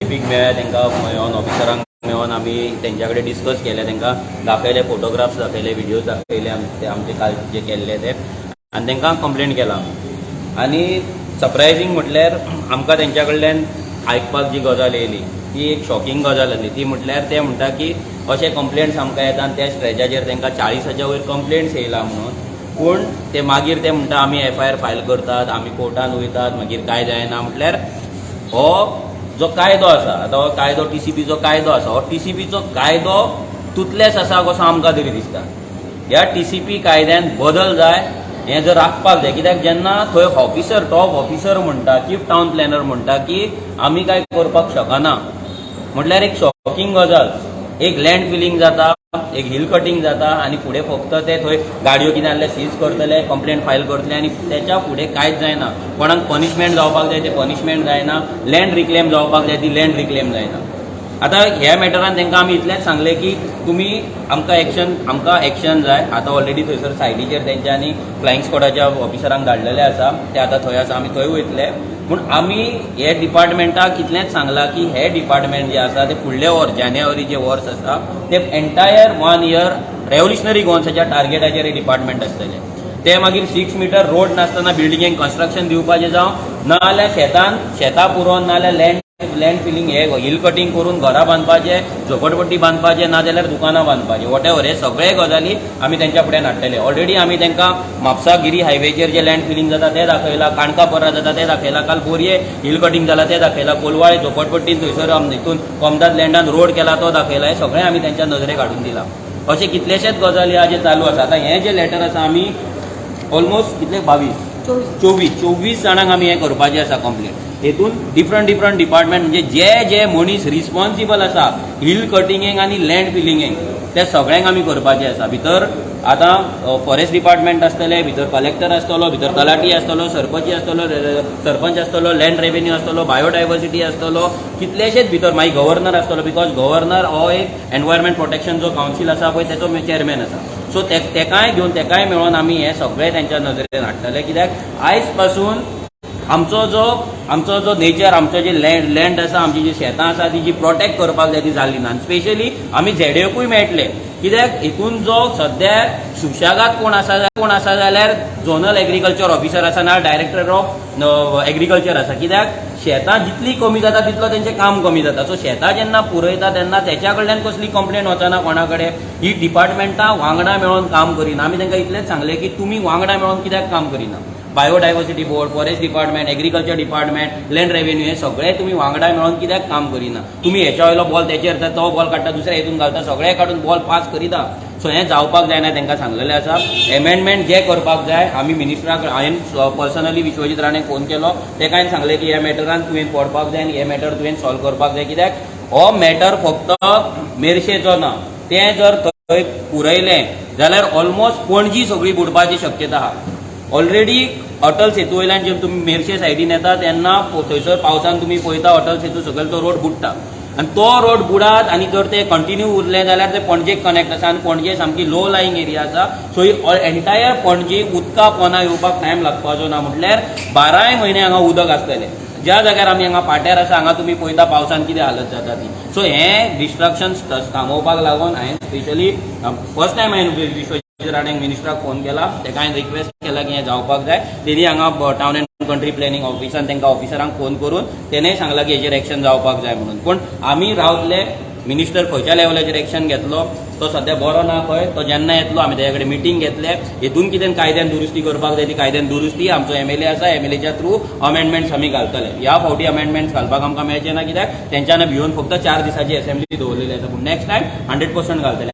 डीसीपीक मेळ्ळे, तांकां मेळोन ऑफिसरांक मेळोन आमी तेंच्या कडेन डिस्कस केले, तांकां दाखयले, फोटोग्राफ्स दाखयले, विडियोज दाखयले आमचे काल जे केल्ले ते, आनी तांकां कंप्लेंट केला. आनी सरप्रायझींग म्हटल्यार आमकां तेंच्या कडल्यान आयकपाक जी गजाल येयली ती एक शॉकिंग गजाल आसली. ती म्हटल्यार ते म्हणटा की अशे कंप्लेंट्स आमकां येता आनी त्या स्ट्रेचाचेर तांकां 40,000 वयर कंप्लेंट्स येयला म्हणून, पूण ते मागीर ते म्हणटा आमी FIR फायल करतात, आमी कोर्टान वयतात, मागीर कांय जायना. म्हटल्यार हो जो कायदो आसा, आतां हो कायदो TCPचो कायदो आसा, हो TCPचो कायदो तुतलेस आसा कसो आमकां तरी दिसता. ह्या TCP कायद्यान बदल जाय, हें जर राखपाक जाय. कित्याक जेन्ना थंय ऑफिसर, टॉप ऑफिसर म्हणटा, चीफ टावन प्लॅनर म्हणटा की आमी कांय करपाक शकना, म्हटल्यार एक शॉकिंग गजाल. एक लँड फिलिंग जाता, एक हिल कटिंग जाता, आनी फुडें फक्त ते थंय गाडयो कितें आहले सीज करतले, कंप्लेंट फायल करतले, आनी तेच्या फुडें कांयच जायना. कोणाक पनिशमेंट जावपाक जाय ते पनिशमेंट जायना, लँड रिक्लेम जावपाक जाय ती लँड रिक्लेम जायना. आतां ह्या मॅटरान तांकां आमी इतलेंच सांगलें की तुमी आमकां एक्शन जाय. आतां ऑलरेडी थंयसर सायडीचेर तेंच्यांनी फ्लायिंग स्क्वॉडाच्या ऑफिसरांक धाडलेले आसा, ते आतां थंय आसा, आमी थंय वयतले. पूण आमी हे डिपार्टमेंटाक इतलेंच सांगलां की हे डिपार्टमेंट जे आसा ते फुडले वर्स, जानेवारी जे वर्स आसा ते एंटायर 1 year रेव्होल्युशनरी गोवन्साच्या टार्गेटाचेर हे डिपार्टमेंट आसतले. ते मागीर 6 मीटर रोड नासतना बिल्डिंगेक कन्स्ट्रक्शन दिवपाचें जावं, नाजाल्यार शेतां पुरोवन, नाजाल्यार लँड फिलिंग हे हिल कटिंग करून घरां बांदपाचे, झोपडपट्टी बांदपाचे, नाजाल्यार दुकानां बांदपाचे, वॉटेवर हे सगळे गजाली आमी तेंच्या फुडें हाडटले. ऑलरेडी आमी तांकां म्हापसा-गिरी हायवेचेर जे लँड फिलिंग जाता ते दाखयलां, काणकापर्रा जाता ते दाखयलां, काल बोरये हिल कटिंग जाला ते दाखयलां, कोलवाळे झोपडपट्टीन थंयसर हितून कोमदाद लँडान रोड केला तो दाखयला. हे सगळें आमी तेंच्या नजरेक हाडून दिलां. अशे कितलेशेच गजाली आहा जे चालू आसा. आतां हें जे लेटर आसा आमी ऑलमोस्ट कितले 24 जाणांक आमी हें करपाचें आसा कंप्लेंट. हेतून डिफरंट डिपार्टमेंट म्हणजे जे मनीस रिस्पॉन्सिबल आसा हिल कटिंगेक आनी लँड फिलिंगेक ते सगळ्यांक आमी करपाचें आसा. भितर आतां फॉरेस्ट डिपार्टमेंट आसतले, भितर कलेक्टर आसतलो, भितर तलाटी आसतलो, सरपंच आसतलो, लँड रेव्हेन्यू आसतलो, बायोडायवर्सिटी आसतलो, कितलेशेच भितर मागीर गव्हर्नर आसतलो, बिकॉज गव्हर्नर हो एक एनवायरमेंट प्रोटेक्शन जो कावन्सील आसा पळय तेचो चेअरमॅन आसा. सो तेकाय मेळोन आमी हे सगळे तेंच्या नजरेन हाडटले. कित्याक आयज पासून आमचो जो नेचर, आमचो जे लँड आसा, आमची जी शेतां आसा ती जी प्रोटेक्ट करपाक जाय ती जाल्ली ना. स्पेशली आमी ZAOकूय मेळटले. कित्याक हितून जो सद्याक सुशेगाद कोण आसा जाल्यार झोनल एग्रीकल्चर ऑफिसर आसा, ना डायरेक्टर ऑफ एग्रीकल्चर आसा. कित्याक शेतां जितली कमी जाता तितलो तेंचें काम कमी जाता. सो शेतां जेन्ना पुरयता तेन्ना तेच्या कडल्यान कसली कंप्लेंट वचना कोणा कडेन. ही डिपार्टमेंटां वांगडा मेळोन काम करिना. आमी तांकां इतलेंच सांगलें की तुमी वांगडा मेळोन कित्याक काम करिना. Biodiversity board, forest department, agriculture department, land revenue हे सगळे तुमी वांगडा मेळोन कित्याक काम करिना. तुमी हेच्या वयलो बॉल तेचेर येता, तो बॉल काडटा, दुसऱ्या हितून घालता, सगळे काडून बॉल पास करिता. सो हें जावपाक जायना. तांकां सांगलेलें आसा एमेंडमेंट जे करपाक जाय. आमी मिनिस्टराक हांवें पर्सनली विश्वजीत राणेक फोन केलो, ताका हांवें सांगलें की ह्या मॅटरान तुवें पडपाक जाय आनी हे मॅटर तुवें सॉल्व करपाक जाय. कित्याक हो मॅटर फक्त मेरशेचो ना. तें जर थंय पुरयलें जाल्यार ऑलमोस्ट पणजी सगळी बुडपाची शक्यता आहा. ऑलरेडी अटल सेतू वयल्यान जेन्ना तुमी मेरशे सायडीन येता तेन्ना थंयसर पावसान तुमी पळयता अटल सेतू सकयल तो रोड बुडटा. आनी तो रोड बुडात आनी जर ते कंटिन्यू उरले जाल्यार ते पणजेक कनेक्ट आसा, आनी पणजे सामकी लो लायिंग एरिया आसा. सो ही एंटायर पणजे उदका पोंदा येवपाक टायम लागपाचो ना. म्हटल्यार 12 म्हयने हांगा उदक आसतलें. ज्या जाग्यार आमी हांगा पाट्यार आसा हांगा तुमी पळयता पावसान कितें हालत जाता ती. सो हें डिस्ट्रक्शन थांबोवपाक लागून हांवें स्पेशली फर्स्ट टायम हांवें विश्वजीत राणेक मिनिस्टराक फोन केला. ताका हांवें रिक्वेस्ट केला की हें जावपाक जाय. तेणी हांगा टावन एंड कंट्री प्लॅनिंग ऑफिसान तांकां ऑफिसरांक फोन करून तेणेंय सांगलां की हेचेर एक्शन जावपाक जाय म्हणून. पूण आमी रावतले. मिनिस्टर खंयच्या लेवलाचेर एक्शन घेतलो तो सध्या बरो ना खंय. तो जेन्ना येतलो आमी तेजे कडेन मिटींग घेतले. हितून कितें कायद्यान दुरुस्ती करपाक जाय ती कायद्यान दुरुस्ती. आमचो MLA आसा, MLAच्या थ्रू अमेंडमेंट्स आमी घालतले. ह्या फावटी अमेंडमेंट्स घालपाक आमकां मेळचे ना. कित्याक तेंच्यांनी भिवन फक्त 4 दिसाची असेंब्ली दवरलेली आसा. पूण नेक्स्ट टायम 100% घालतले.